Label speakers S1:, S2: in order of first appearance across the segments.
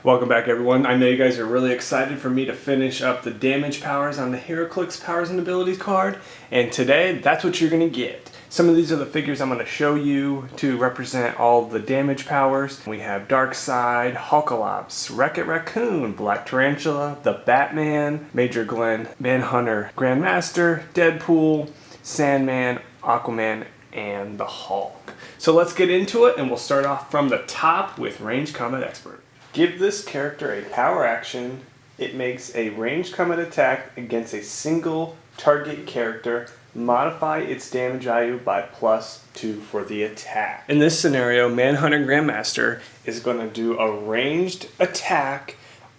S1: Welcome back, everyone. I know you guys are really excited for me to finish up the damage powers on the Heroclix powers and abilities card, and today that's what you're going to get. Some of these are the figures I'm going to show you to represent all the damage powers. We have Darkseid, Heroclix, Wreck-It Raccoon, Black Tarantula, the Batman, Major Glenn, Manhunter, Grandmaster, Deadpool, Sandman, Aquaman, and the Hulk. So let's get into it, and we'll start off from the top with Ranged Combat Expert. Give this character a power action. It makes a ranged combat attack against a single target character. Modify its damage value by +2 for the attack. In this scenario, Manhunter Grandmaster is going to do a ranged attack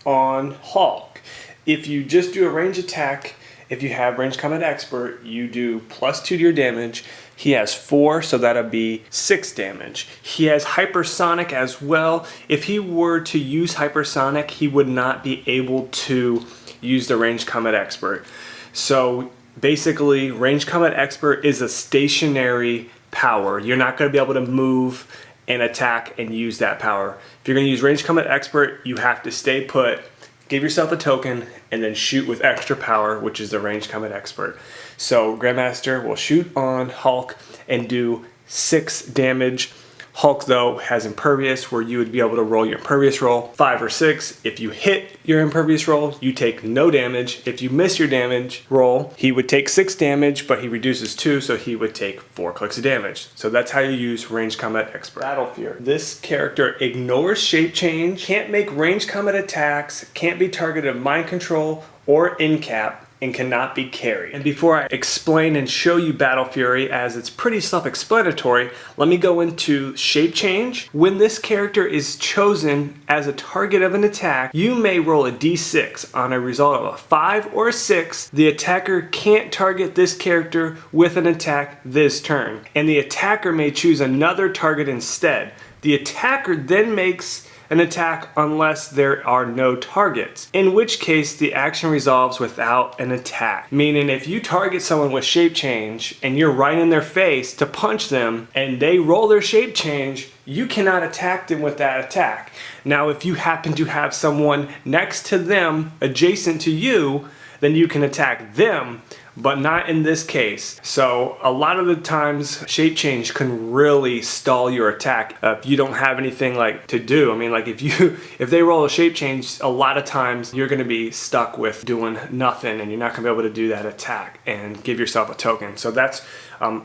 S1: on Hulk. If you just do a ranged attack, if you have Ranged Combat Expert, you do +2 to your damage. He has 4, so that'll be 6 damage. He has Hypersonic as well. If he were to use Hypersonic, he would not be able to use the Ranged Combat Expert. So basically, Ranged Combat Expert is a stationary power. You're not going to be able to move and attack and use that power. If you're going to use Ranged Combat Expert, you have to stay put, give yourself a token, and then shoot with extra power, which is the Ranged Combat Expert. So Grandmaster will shoot on Hulk and do 6 damage. Hulk, though, has Impervious, where you would be able to roll your Impervious roll 5 or 6. If you hit your Impervious roll, you take no damage. If you miss your damage roll, he would take 6 damage, but he reduces 2, so he would take 4 clicks of damage. So that's how you use Ranged Combat Expert. Battlefury. This character ignores shape change, can't make ranged combat attacks, can't be targeted of mind control or in-cap, and cannot be carried. And before I explain and show you Battlefury, as it's pretty self-explanatory, let me go into shape change. When this character is chosen as a target of an attack, you may roll a d6. On a result of a 5 or a 6, the attacker can't target this character with an attack this turn, and the attacker may choose another target instead. The attacker then makes an attack unless there are no targets, in which case the action resolves without an attack. Meaning if you target someone with shape change and you're right in their face to punch them and they roll their shape change, you cannot attack them with that attack. Now if you happen to have someone next to them adjacent to you, then you can attack them, but not in this case. So a lot of the times shape change can really stall your attack if you don't have anything like to do. I mean, like if they roll a shape change, a lot of times you're going to be stuck with doing nothing, and you're not going to be able to do that attack and give yourself a token. So that's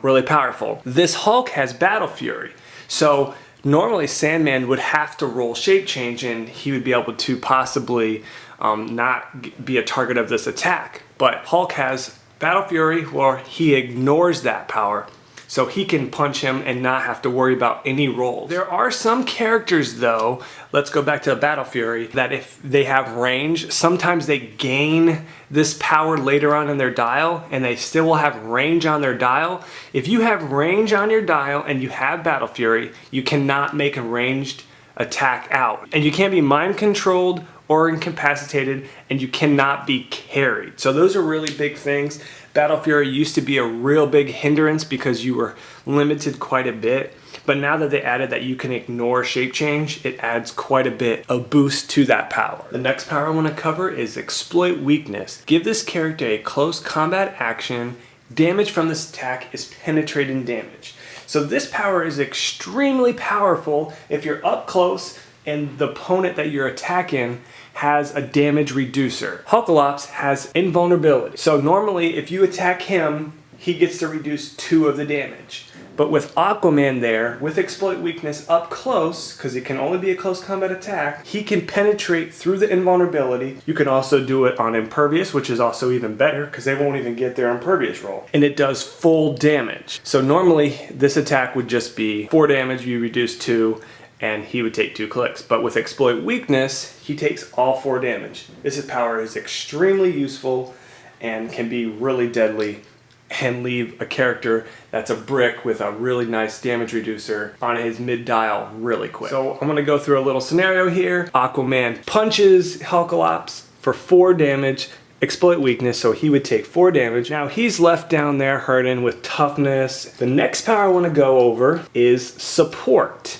S1: really powerful. This Hulk has Battlefury, so normally Sandman would have to roll shape change and he would be able to possibly not be a target of this attack. But Hulk has Battlefury, where he ignores that power, so he can punch him and not have to worry about any rolls. There are some characters, though, let's go back to Battlefury, that if they have range, sometimes they gain this power later on in their dial, and they still will have range on their dial. If you have range on your dial and you have Battlefury, you cannot make a ranged attack out. And you can't be mind controlled or incapacitated, and you cannot be carried. So those are really big things. Battlefury used to be a real big hindrance because you were limited quite a bit, but now that they added that you can ignore shape change, it adds quite a bit of boost to that power. The next power I want to cover is Exploit Weakness. Give this character a close combat action. Damage from this attack is penetrating damage. So this power is extremely powerful if you're up close and the opponent that you're attacking has a damage reducer. Heroclix has invulnerability. So normally if you attack him, he gets to reduce 2 of the damage. But with Aquaman there, with Exploit Weakness up close, because it can only be a close combat attack, he can penetrate through the invulnerability. You can also do it on Impervious, which is also even better, because they won't even get their Impervious roll. And it does full damage. So normally this attack would just be 4 damage, you reduce 2, and he would take 2 clicks. But with Exploit Weakness, he takes all 4 damage. This power is extremely useful and can be really deadly and leave a character that's a brick with a really nice damage reducer on his mid-dial really quick. So I'm gonna go through a little scenario here. Aquaman punches Heroclix for 4 damage, Exploit Weakness, so he would take 4 damage. Now he's left down there hurting with toughness. The next power I wanna go over is Support.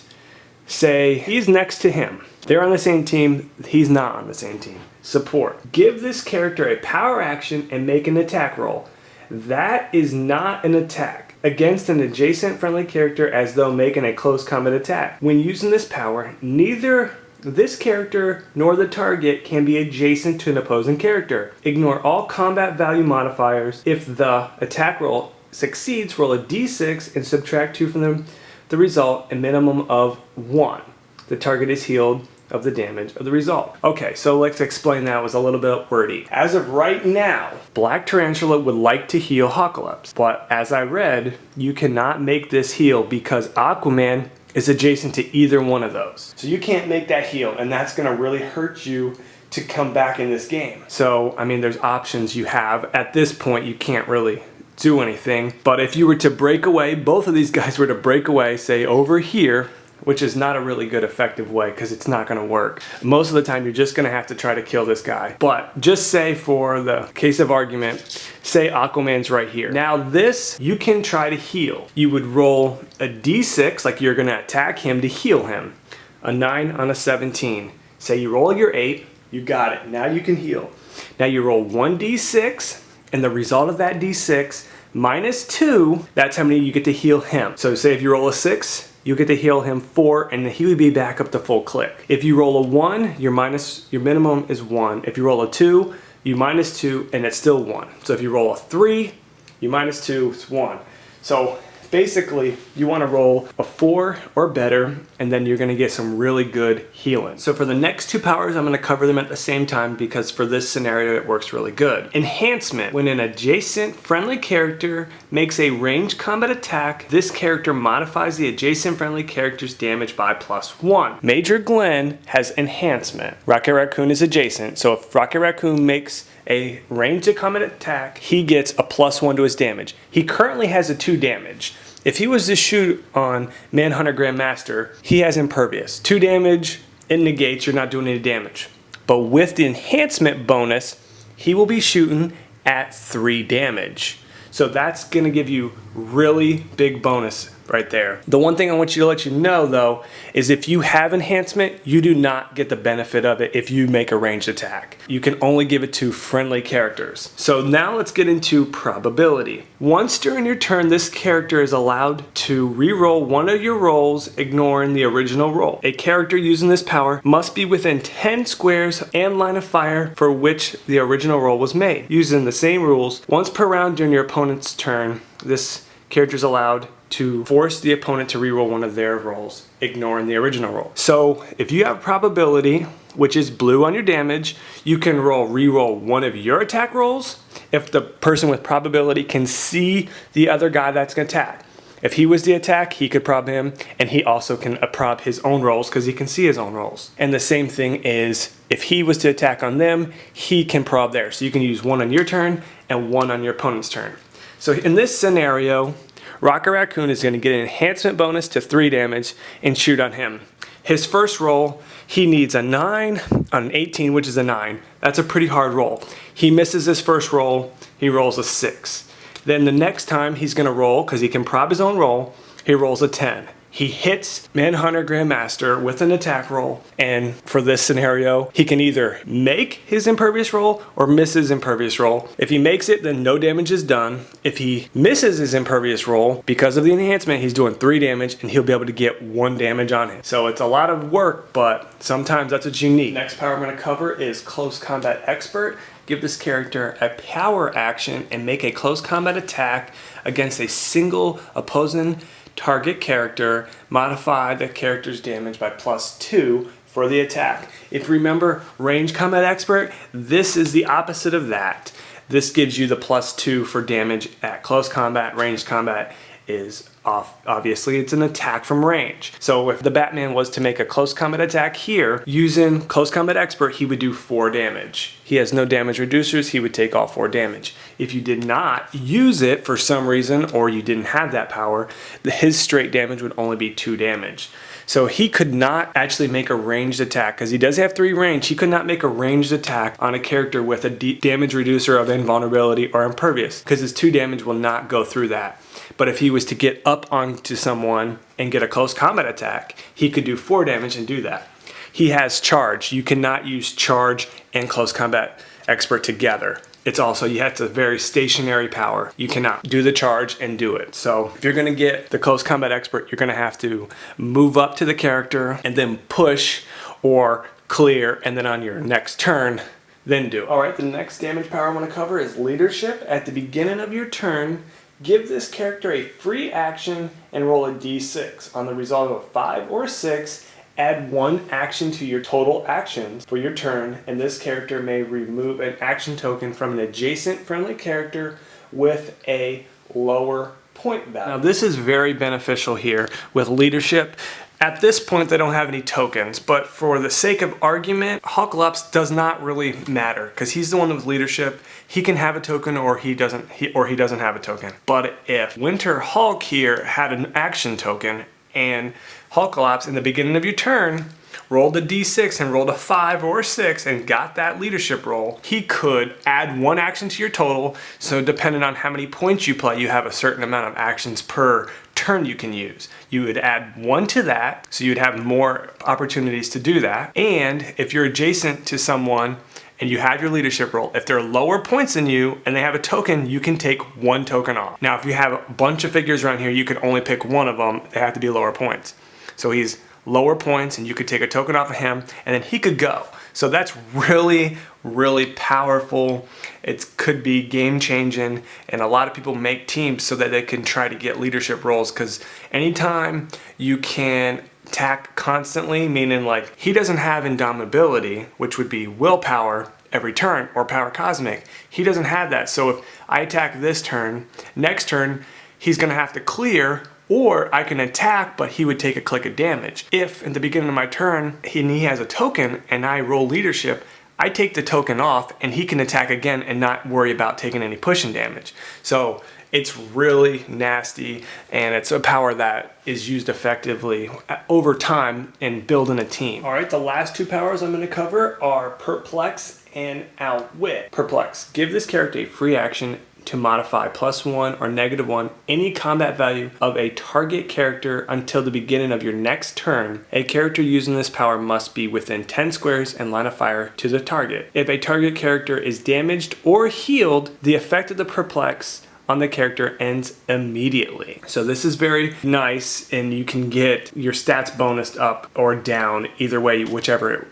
S1: Say he's next to him. They're on the same team, he's not on the same team. Support. Give this character a power action and make an attack roll. That is not an attack against an adjacent friendly character as though making a close combat attack. When using this power, neither this character nor the target can be adjacent to an opposing character. Ignore all combat value modifiers. If the attack roll succeeds, roll a d6 and subtract 2 from the result, a minimum of 1. The target is healed of the damage of the result. Okay, so let's explain that. It was a little bit wordy. As of right now, Black Tarantula would like to heal Heroclix, but as I read, you cannot make this heal because Aquaman is adjacent to either one of those. So you can't make that heal, and that's gonna really hurt you to come back in this game. So, I mean, there's options you have. At this point, you can't really do anything, but if you were to break away, both of these guys were to break away, say over here, which is not a really good effective way because it's not going to work. Most of the time you're just going to have to try to kill this guy. But just say for the case of argument, say Aquaman's right here. Now this, you can try to heal. You would roll a d6 like you're going to attack him to heal him. A 9 on a 17. Say you roll your 8, you got it. Now you can heal. Now you roll 1d6 and the result of that d6 minus 2, that's how many you get to heal him. So say if you roll a 6, you get to heal him 4 and he would be back up to full click. If you roll a 1, your minimum is 1. If you roll a 2, you minus 2 and it's still 1. So if you roll a 3, you minus 2, it's 1. So basically you want to roll a 4 or better and then you're going to get some really good healing. So for the next 2 powers, I'm going to cover them at the same time because for this scenario it works really good. Enhancement. When an adjacent friendly character makes a ranged combat attack, this character modifies the adjacent friendly character's damage by +1. Major Glenn has Enhancement. Rocket Raccoon is adjacent, so if Rocket Raccoon makes a ranged combat attack, he gets a +1 to his damage. He currently has a 2 damage. If he was to shoot on Manhunter Grandmaster, he has Impervious. 2 damage, it negates, you're not doing any damage. But with the enhancement bonus, he will be shooting at 3 damage. So that's going to give you really big bonus right there. The one thing I want you to let you know though is if you have enhancement, you do not get the benefit of it if you make a ranged attack. You can only give it to friendly characters. So now let's get into probability. Once during your turn, this character is allowed to re-roll one of your rolls, ignoring the original roll. A character using this power must be within 10 squares and line of fire for which the original roll was made. Using the same rules, once per round during your opponent's turn, this character is allowed to force the opponent to reroll one of their rolls, ignoring the original roll. So if you have probability, which is blue on your damage, you can reroll one of your attack rolls if the person with probability can see the other guy that's going to attack. If he was the attack, he could prob him, and he also can prob his own rolls because he can see his own rolls. And the same thing is, if he was to attack on them, he can prob theirs. So you can use one on your turn and one on your opponent's turn. So in this scenario, Rocket Raccoon is going to get an enhancement bonus to 3 damage and shoot on him. His first roll, he needs a 9 on an 18, which is a 9. That's a pretty hard roll. He misses his first roll, he rolls a 6. Then the next time he's going to roll, because he can prob his own roll, he rolls a 10. He hits Manhunter Grandmaster with an attack roll, and for this scenario, he can either make his impervious roll or miss his impervious roll. If he makes it, then no damage is done. If he misses his impervious roll, because of the enhancement, he's doing 3 damage, and he'll be able to get 1 damage on him. So it's a lot of work, but sometimes that's what you need. Next power I'm going to cover is Close Combat Expert. Give this character a power action and make a close combat attack against a single opposing target character, modify the character's damage by +2 for the attack. If you remember Range Combat Expert, this is the opposite of that. This gives you the +2 for damage at close combat. Ranged combat is off. Obviously, it's an attack from range. So if the Batman was to make a close combat attack here, using Close Combat Expert, he would do 4 damage. He has no damage reducers, he would take all 4 damage. If you did not use it for some reason, or you didn't have that power, his straight damage would only be 2 damage. So he could not actually make a ranged attack, because he does have 3 range. He could not make a ranged attack on a character with a damage reducer of invulnerability or impervious, because his 2 damage will not go through that. But if he was to get up onto someone and get a close combat attack, he could do 4 damage and do that. he has charge. You cannot use charge and close combat expert together. It's also, you have to very stationary power. You cannot do the charge and do it. So if you're gonna get the close combat expert, you're gonna have to move up to the character and then push or clear, and then on your next turn, then do. All right, the next damage power I wanna cover is leadership. At the beginning of your turn, give this character a free action and roll a d6. On the result of a 5 or 6, add 1 action to your total actions for your turn, and this character may remove an action token from an adjacent friendly character with a lower point value. Now this is very beneficial here with leadership. At this point they don't have any tokens, but for the sake of argument, Heroclix does not really matter because he's the one with leadership. He can have a token or he doesn't have a token. But if Winter Hulk here had an action token and Heroclix in the beginning of your turn rolled a d6 and rolled a 5 or a 6 and got that leadership roll, he could add 1 action to your total. So depending on how many points you play, you have a certain amount of actions per turn you can use. You would add 1 to that, so you'd have more opportunities to do that. And if you're adjacent to someone and you have your leadership roll, if they're lower points than you and they have a token, you can take 1 token off. Now, if you have a bunch of figures around here, you can only pick one of them. They have to be lower points. So he's lower points and you could take a token off of him and then he could go. So that's really, really powerful. It could be game changing, and a lot of people make teams so that they can try to get leadership roles, because anytime you can attack constantly, meaning like he doesn't have indomitability, which would be willpower every turn, or power cosmic. He doesn't have that. So if I attack this turn, next turn he's gonna have to clear, or I can attack, but he would take a click of damage. If in the beginning of my turn he has a token and I roll leadership, I take the token off and he can attack again and not worry about taking any pushing damage. So it's really nasty, and it's a power that is used effectively over time in building a team. All right, the last 2 powers I'm going to cover are Perplex and Outwit. Perplex. Give this character a free action to modify +1 or -1 any combat value of a target character until the beginning of your next turn. A character using this power must be within 10 squares and line of fire to the target. If a target character is damaged or healed, the effect of the Perplex on the character ends immediately. So this is very nice, and you can get your stats bonused up or down either way, whichever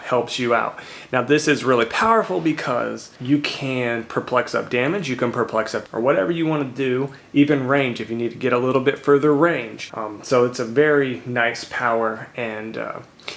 S1: helps you out. Now this is really powerful because you can perplex up damage, you can perplex up or whatever you want to do, even range if you need to get a little bit further range. So it's a very nice power, and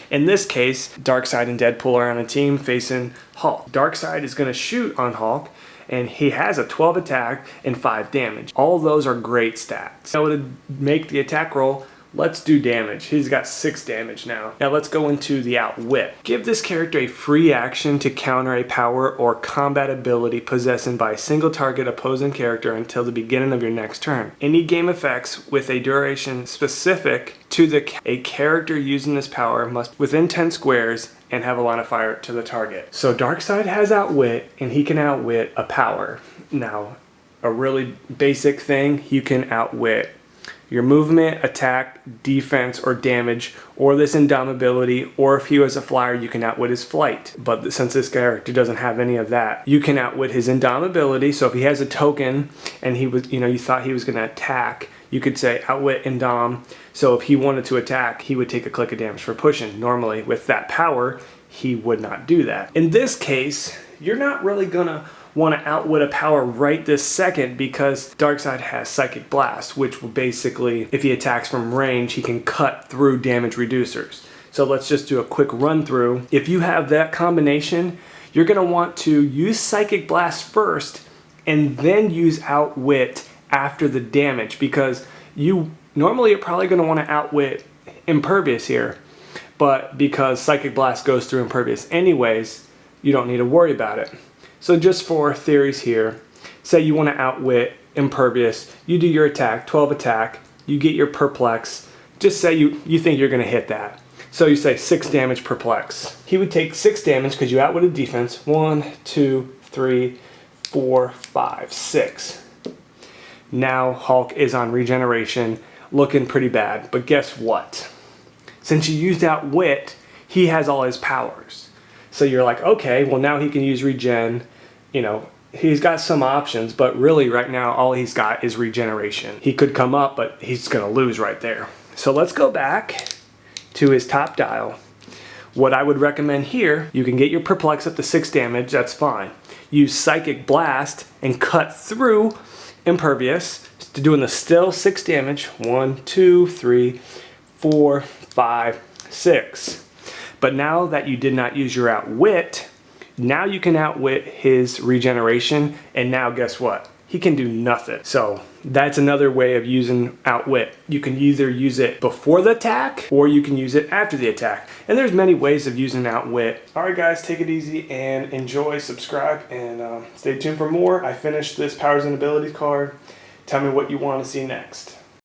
S1: in this case, Darkseid and Deadpool are on a team facing Hulk. Darkseid is going to shoot on Hulk, and he has a 12 attack and 5 damage. All of those are great stats. So to make the attack roll, let's do damage. He's got 6 damage now. Now let's go into the Outwit. Give this character a free action to counter a power or combat ability possessed by a single target opposing character until the beginning of your next turn. Any game effects with a duration specific to a character using this power must within 10 squares and have a line of fire to the target. So Darkseid has Outwit, and he can outwit a power. Now, a really basic thing, you can outwit your movement, attack, defense, or damage, or this indomitability, or if he was a flyer, you can outwit his flight. But since this character doesn't have any of that, you can outwit his indomitability. So if he has a token and he was, you thought he was gonna attack, you could say outwit indom. So if he wanted to attack, he would take a click of damage for pushing. Normally with that power, he would not do that. In this case, you're not really gonna want to outwit a power right this second, because Darkseid has Psychic Blast, which will basically, if he attacks from range, he can cut through damage reducers. So let's just do a quick run through. If you have that combination, you're going to want to use Psychic Blast first and then use Outwit after the damage, because you normally are probably going to want to outwit Impervious here, but because Psychic Blast goes through Impervious anyways, you don't need to worry about it. So just for theories here, say you want to outwit Impervious, you do your attack, 12 attack, you get your Perplex, just say you think you're going to hit that. So you say 6 damage Perplex. He would take 6 damage because you outwitted defense. 1, 2, 3, 4, 5, 6. Now Hulk is on regeneration, looking pretty bad, but guess what? Since you used Outwit, he has all his powers. So you're like, okay, well now he can use regen, you know, he's got some options, but really right now all he's got is regeneration. He could come up, but he's gonna lose right there. So let's go back to his top dial. What I would recommend here, you can get your Perplex up to 6 damage, that's fine. Use Psychic Blast and cut through Impervious to doing the still 6 damage. 1, 2, 3, 4, 5, 6. But now that you did not use your Outwit, now you can outwit his regeneration, and now guess what? He can do nothing. So that's another way of using Outwit. You can either use it before the attack, or you can use it after the attack. And there's many ways of using Outwit. All right guys, take it easy and enjoy, subscribe, and stay tuned for more. I finished this Powers and Abilities card. Tell me what you want to see next.